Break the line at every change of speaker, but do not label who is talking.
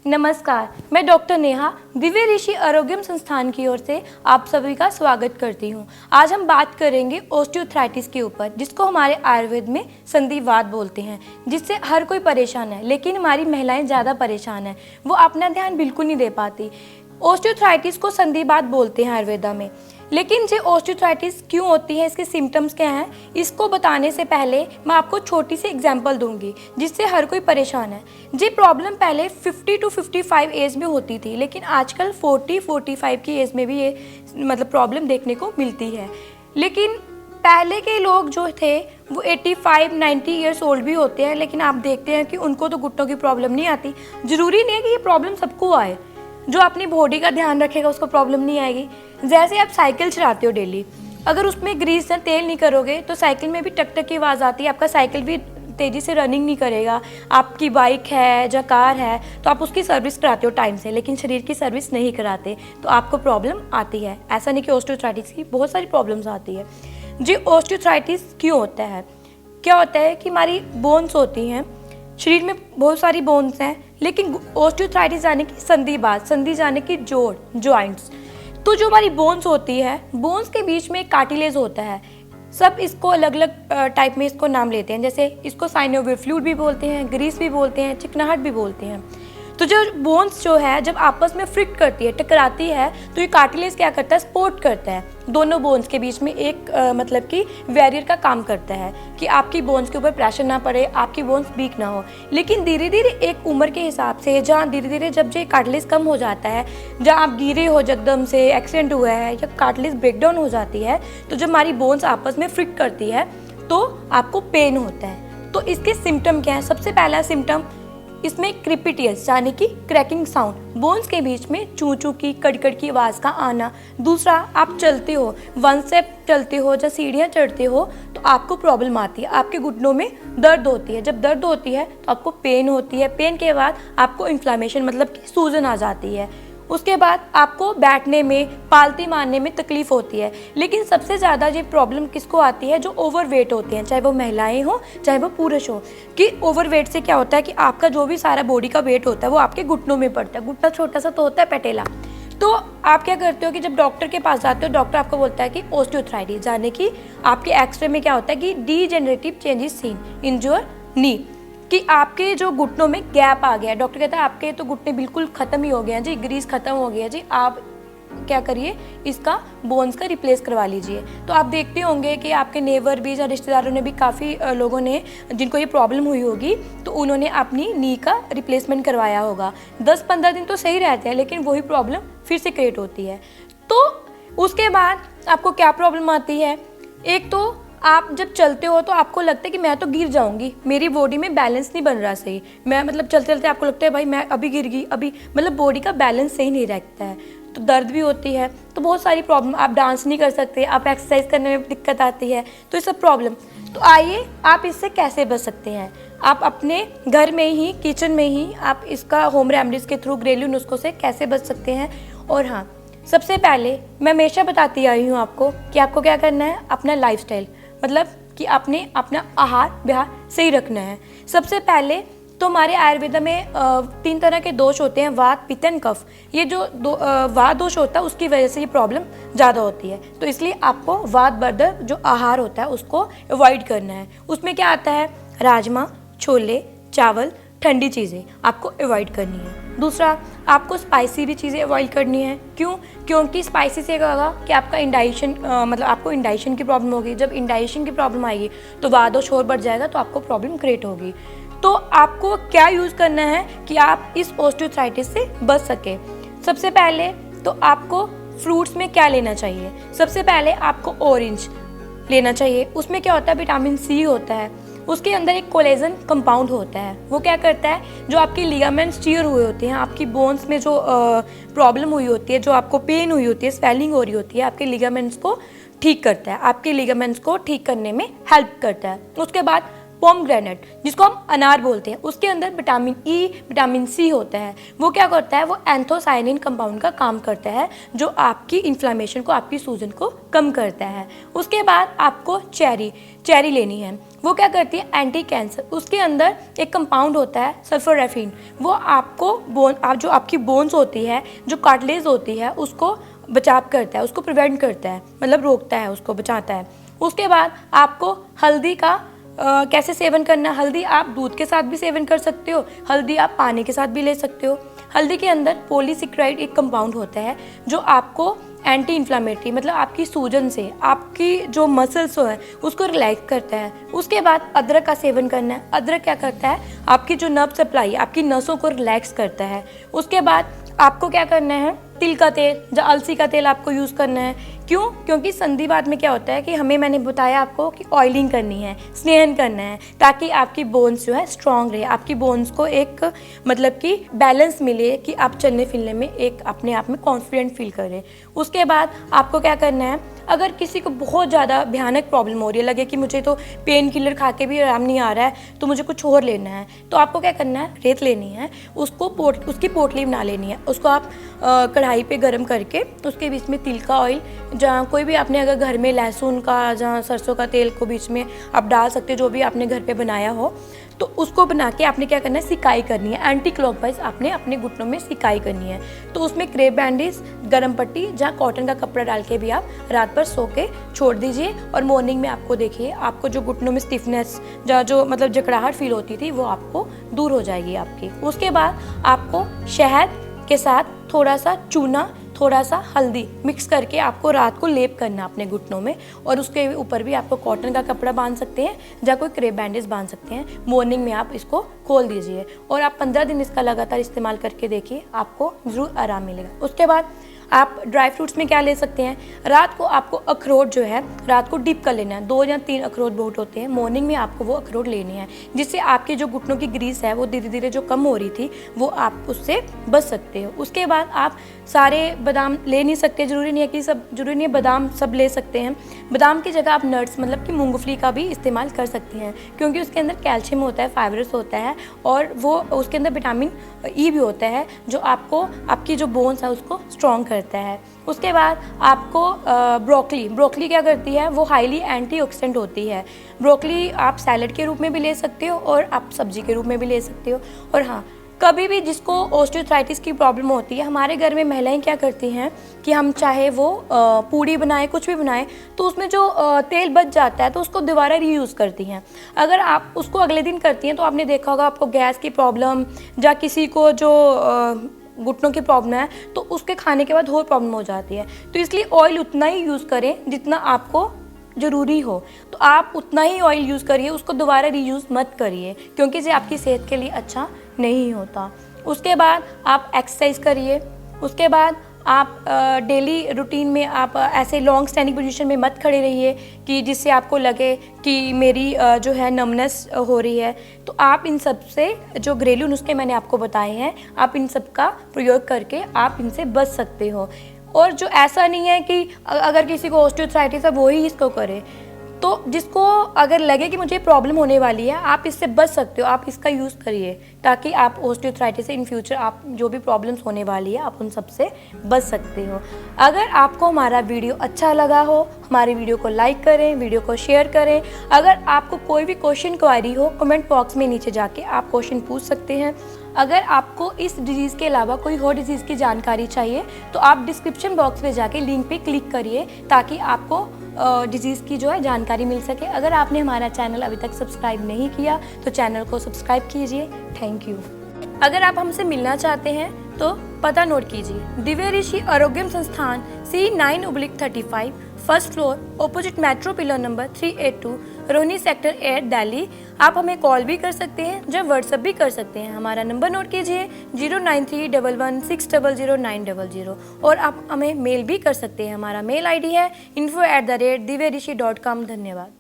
नमस्कार, मैं डॉक्टर नेहा दिव्य ऋषि आरोग्यम संस्थान की ओर से आप सभी का स्वागत करती हूं। आज हम बात करेंगे ऑस्टियोआर्थराइटिस के ऊपर, जिसको हमारे आयुर्वेद में संधिवात बोलते हैं, जिससे हर कोई परेशान है, लेकिन हमारी महिलाएं ज़्यादा परेशान हैं। वो अपना ध्यान बिल्कुल नहीं दे पाती। ऑस्टियोआर्थराइटिस को संधिवात बोलते हैं आयुर्वेदा में। लेकिन ये ऑस्टियोआर्थराइटिस क्यों होती है, इसके सिम्टम्स क्या हैं, इसको बताने से पहले मैं आपको छोटी सी एग्जांपल दूंगी जिससे हर कोई परेशान है। ये प्रॉब्लम पहले 50 to 55 एज में होती थी, लेकिन आजकल 40-45 की एज में भी ये प्रॉब्लम देखने को मिलती है। लेकिन पहले के लोग जो थे वो 85-90 ईयर्स ओल्ड भी होते हैं, लेकिन आप देखते हैं कि उनको तो घुटनों की प्रॉब्लम नहीं आती। ज़रूरी नहीं है कि ये प्रॉब्लम सबको आए। जो अपनी बॉडी का ध्यान रखेगा उसको प्रॉब्लम नहीं आएगी। जैसे आप साइकिल चलाते हो डेली, अगर उसमें ग्रीस या तेल नहीं करोगे तो साइकिल में भी टक टक की आवाज़ आती है, आपका साइकिल भी तेज़ी से रनिंग नहीं करेगा। आपकी बाइक है या कार है तो आप उसकी सर्विस कराते हो टाइम से, लेकिन शरीर की सर्विस नहीं कराते तो आपको प्रॉब्लम आती है। ऐसा नहीं कि ऑस्टियोआर्थराइटिस की बहुत सारी प्रॉब्लम्स आती है। जी, ऑस्टियोआर्थराइटिस क्यों होता है? क्या होता है कि हमारी बोन्स होती हैं, शरीर में बहुत सारी बोन्स हैं, लेकिन ऑस्टियोआर्थराइटिस यानी कि संधिवात, संधि यानी कि जोड़, जॉइंट्स। तो जो हमारी बोन्स होती है, बोन्स के बीच में एक कार्टिलेज होता है। सब इसको अलग अलग टाइप में इसको नाम लेते हैं, जैसे इसको साइनोवियर फ्लूइड भी बोलते हैं, ग्रीस भी बोलते हैं, चिकनाहट भी बोलते हैं। तो जो बोन्स जो है जब आपस में फ्रिक्ट करती है, टकराती है, तो ये कार्टिलेज क्या करता है, सपोर्ट करता है दोनों बोन्स के बीच में, एक मतलब कि बैरियर का काम करता है कि आपकी बोन्स के ऊपर प्रेशर ना पड़े, आपकी बोन्स वीक ना हो। लेकिन धीरे धीरे एक उम्र के हिसाब से, जहाँ धीरे धीरे जब ये कार्टिलेज कम हो जाता है, जहाँ आप गिरे हो एकदम से, एक्सीडेंट हुआ है या कार्टिलेज ब्रेकडाउन हो जाती है, तो जब हमारी बोन्स आपस में फ्रिक्ट करती है तो आपको पेन होता है। तो इसके सिम्टम क्या है? सबसे पहला सिम्टम इसमें क्रिपिटियस यानी कि क्रैकिंग साउंड, बोन्स के बीच में चू चू की, कड़कड़ की आवाज़ का आना। दूसरा, आप चलते हो, वन स्टेप चलते हो या सीढ़ियाँ चढ़ते हो तो आपको प्रॉब्लम आती है, आपके घुटनों में दर्द होती है। जब दर्द होती है तो आपको पेन होती है, पेन के बाद आपको इन्फ्लामेशन मतलब कि सूजन आ जाती है। उसके बाद आपको बैठने में, पालती मारने में तकलीफ होती है। लेकिन सबसे ज़्यादा ये प्रॉब्लम किसको आती है? जो ओवरवेट होते हैं, चाहे वो महिलाएं हो चाहे वो पुरुष हो। कि ओवरवेट से क्या होता है कि आपका जो भी सारा बॉडी का वेट होता है वो आपके घुटनों में पड़ता है। घुटना छोटा सा तो होता है, पटेला। तो आप क्या करते हो कि जब डॉक्टर के पास जाते हो, डॉक्टर आपको बोलता है कि ऑस्टियोआर्थराइटिस, यानी कि आपके एक्सरे में क्या होता है कि degenerative changes seen in your knee, कि आपके जो घुटनों में गैप आ गया है। डॉक्टर कहता है आपके तो घुटने बिल्कुल ख़त्म ही हो गए हैं जी, ग्रीस ख़त्म हो गया जी, आप क्या करिए, इसका बोन्स का रिप्लेस करवा लीजिए। तो आप देखते होंगे कि आपके नेबर भी या रिश्तेदारों ने भी, काफ़ी लोगों ने जिनको ये प्रॉब्लम हुई होगी तो उन्होंने अपनी नी का रिप्लेसमेंट करवाया होगा। 10-15 दिन तो सही रहते हैं, लेकिन वही प्रॉब्लम फिर से क्रिएट होती है। तो उसके बाद आपको क्या प्रॉब्लम आती है? एक तो आप जब चलते हो तो आपको लगता है कि मैं तो गिर जाऊंगी, मेरी बॉडी में बैलेंस नहीं बन रहा सही। मैं चलते चलते आपको लगता है भाई मैं अभी गिर गई, अभी बॉडी का बैलेंस सही नहीं रहता है। तो दर्द भी होती है, तो बहुत सारी प्रॉब्लम, आप डांस नहीं कर सकते, आप एक्सरसाइज करने में दिक्कत आती है, तो ये सब प्रॉब्लम। तो आइए आप इससे कैसे बच सकते हैं। आप अपने घर में ही, किचन में ही आप इसका होम रेमेडीज़ के थ्रू, घरेलू नुस्खों से कैसे बच सकते हैं। और हाँ, सबसे पहले मैं हमेशा बताती आई हूँ आपको कि आपको क्या करना है, अपना लाइफस्टाइल कि आपने अपना आहार विहार सही रखना है। सबसे पहले तो हमारे आयुर्वेदा में 3 तरह के दोष होते हैं, वात, पित्त एंड कफ। ये जो वात दोष होता है उसकी वजह से ये प्रॉब्लम ज़्यादा होती है, तो इसलिए आपको वात वर्धक जो आहार होता है उसको अवॉइड करना है। उसमें क्या आता है, राजमा, छोले, चावल, ठंडी चीज़ें आपको अवॉइड करनी है। दूसरा, आपको स्पाइसी भी चीज़ें अवॉइड करनी है। क्यों? क्योंकि स्पाइसी से क्या होगा कि आपका इंडाइजेशन आपको इंडाइजेशन की प्रॉब्लम होगी। जब इंडाइजेशन की प्रॉब्लम आएगी तो वात और शोर बढ़ जाएगा, तो आपको प्रॉब्लम क्रिएट होगी। तो आपको क्या यूज़ करना है कि आप इस ऑस्टियोआर्थराइटिस से बच सके? सबसे पहले तो आपको फ्रूट्स में क्या लेना चाहिए? सबसे पहले आपको ऑरेंज लेना चाहिए। उसमें क्या होता है, विटामिन सी होता है। उसके अंदर एक कोलेजन कंपाउंड होता है, वो क्या करता है, जो आपके लिगामेंट्स टीयर हुए होते हैं, आपकी बोन्स में जो प्रॉब्लम हुई होती है, जो आपको पेन हुई होती है, स्वेलिंग हो रही होती है, आपके लिगामेंट्स को ठीक करता है, आपके लिगामेंट्स को ठीक करने में हेल्प करता है। उसके बाद पोमग्रेनेट, जिसको हम अनार बोलते हैं, उसके अंदर विटामिन ई, विटामिन सी होता है। वो क्या करता है, वो एंथोसायनिन कंपाउंड का काम करता है, जो आपकी इन्फ्लामेशन को, आपकी सूजन को कम करता है। उसके बाद आपको चेरी लेनी है। वो क्या करती है, एंटी कैंसर। उसके अंदर एक कंपाउंड होता है सल्फोराफिन, वो आपको जो आपकी बोन्स होती है, जो कार्टिलेज होती है, उसको बचाव करता है, उसको प्रिवेंट करता है, मतलब रोकता है, उसको बचाता है। उसके बाद आपको हल्दी का कैसे सेवन करना है। हल्दी आप दूध के साथ भी सेवन कर सकते हो, हल्दी आप पानी के साथ भी ले सकते हो। हल्दी के अंदर पॉलीसेकेराइड एक कंपाउंड होता है, जो आपको एंटी इन्फ्लामेटरी, मतलब आपकी सूजन से, आपकी जो मसल्स है उसको रिलैक्स करता है। उसके बाद अदरक का सेवन करना है। अदरक क्या करता है, आपकी जो नर्व सप्लाई, आपकी नसों को रिलैक्स करता है। उसके बाद आपको क्या करना है, तिल का तेल या अलसी का तेल आपको यूज़ करना है। क्यों? क्योंकि संधिवात में क्या होता है कि मैंने बताया आपको कि ऑयलिंग करनी है, स्नेहन करना है, ताकि आपकी बोन्स जो है स्ट्रांग रहे, आपकी बोन्स को एक मतलब कि बैलेंस मिले, कि आप चलने फिरने में एक अपने आप में कॉन्फिडेंट फील करें। उसके बाद आपको क्या करना है, अगर किसी को बहुत ज़्यादा भयानक प्रॉब्लम हो रही है, लगे कि मुझे तो पेन किलर खा के भी आराम नहीं आ रहा है, तो मुझे कुछ और लेना है, तो आपको क्या करना है, रेत लेनी है, उसकी पोटली बना लेनी है। उसको आप कढ़ाई पे गरम करके उसके बीच में तिल का ऑयल, जहाँ कोई भी आपने अगर घर में लहसुन का, जहाँ सरसों का तेल को बीच में आप डाल सकते हो, जो भी आपने घर पे बनाया हो, तो उसको बना के आपने क्या करना है, सिकाई करनी है। एंटी क्लॉकवाइज आपने अपने घुटनों में सिकाई करनी है। तो उसमें क्रेप बैंडेज, गर्म पट्टी, जहाँ कॉटन का कपड़ा डाल के भी आप रात भर सो के छोड़ दीजिए, और मॉर्निंग में आपको देखिए, आपको जो घुटनों में स्टिफनेस, जहाँ जो मतलब जकड़ाहट फील होती थी, वो आपको दूर हो जाएगी आपकी। उसके बाद आपको शहद के साथ थोड़ा सा चूना, थोड़ा सा हल्दी मिक्स करके आपको रात को लेप करना अपने घुटनों में, और उसके ऊपर भी आपको कॉटन का कपड़ा बांध सकते हैं या कोई क्रेप बैंडेज बांध सकते हैं। मॉर्निंग में आप इसको खोल दीजिए, और आप 15 दिन इसका लगातार इस्तेमाल करके देखिए, आपको ज़रूर आराम मिलेगा। उसके बाद आप ड्राई फ्रूट्स में क्या ले सकते हैं, रात को आपको अखरोट जो है रात को डिप कर लेना है। 2 या 3 अखरोट बहुत होते हैं, मॉर्निंग में आपको वो अखरोट लेने हैं, जिससे आपके जो घुटनों की ग्रीस है वो धीरे धीरे जो कम हो रही थी, वो आप उससे बच सकते हो। उसके बाद आप सारे बादाम ले नहीं सकते, जरूरी नहीं है बादाम सब ले सकते हैं। बादाम की जगह आप नट्स, मतलब कि मूंगफली का भी इस्तेमाल कर सकते हैं, क्योंकि उसके अंदर कैल्शियम होता है, फाइबरस होता है, और वो उसके अंदर विटामिन ई भी होता है, जो आपको आपकी जो बोन्स है उसको स्ट्रॉन्ग करता है। उसके बाद आपको ब्रोकली क्या करती है, वो हाईली एंटीऑक्सीडेंट होती है। ब्रोकली आप सैलड के रूप में भी ले सकते हो, और आप सब्जी के रूप में भी ले सकते हो। और हाँ, कभी भी जिसको ऑस्टियोआर्थराइटिस की प्रॉब्लम होती है, हमारे घर में महिलाएं क्या करती हैं कि हम चाहे वो पूड़ी बनाए, कुछ भी बनाए, तो उसमें जो तेल बच जाता है तो उसको दोबारा रीयूज़ करती हैं। अगर आप उसको अगले दिन करती हैं तो आपने देखा होगा, आपको गैस की प्रॉब्लम या किसी को जो घुटनों की प्रॉब्लम है, तो उसके खाने के बाद और प्रॉब्लम हो जाती है। तो इसलिए ऑयल उतना ही यूज़ करें जितना आपको ज़रूरी हो, तो आप उतना ही ऑयल यूज़ करिए, उसको दोबारा रीयूज़ मत करिए, क्योंकि ये आपकी सेहत के लिए अच्छा नहीं होता। उसके बाद आप एक्सरसाइज करिए। उसके बाद आप डेली रूटीन में आप ऐसे लॉन्ग स्टैंडिंग पोजीशन में मत खड़े रहिए कि जिससे आपको लगे कि मेरी जो है नमनेस हो रही है। तो आप इन सब से, जो घरेलू नुस्खे मैंने आपको बताए हैं, आप इन सब का प्रयोग करके आप इनसे बच सकते हो। और जो ऐसा नहीं है कि अगर किसी को ऑस्टियोआर्थराइटिस है वो ही इसको करे, तो जिसको अगर लगे कि मुझे प्रॉब्लम होने वाली है, आप इससे बच सकते हो, आप इसका यूज़ करिए, ताकि आप ऑस्टियोआर्थराइटिस से इन फ्यूचर आप जो भी प्रॉब्लम्स होने वाली है, आप उन सब से बच सकते हो। अगर आपको हमारा वीडियो अच्छा लगा हो, हमारी वीडियो को लाइक करें, वीडियो को शेयर करें। अगर आपको कोई भी क्वेश्चन क्वारी हो, कमेंट बॉक्स में नीचे जाके आप क्वेश्चन पूछ सकते हैं। अगर आपको इस डिजीज़ के अलावा कोई और डिजीज़ की जानकारी चाहिए, तो आप डिस्क्रिप्शन बॉक्स में जाके लिंक पे क्लिक करिए, ताकि आपको डिजीज़ की जो है जानकारी मिल सके। अगर आपने हमारा चैनल अभी तक सब्सक्राइब नहीं किया तो चैनल को सब्सक्राइब कीजिए। Thank you. अगर आप हमसे मिलना चाहते हैं तो पता नोट कीजिए, दिव्य ऋषि आरोग्यम संस्थान C9/35 first floor, opposite metro pillar number 382, Rohini sector 8, Delhi. आप हमें कॉल भी कर सकते हैं, जब व्हाट्सएप भी कर सकते हैं। हमारा नंबर नोट कीजिए 09311600900, और आप हमें मेल भी कर सकते हैं। हमारा मेल ID है info@divyarishi.com। धन्यवाद।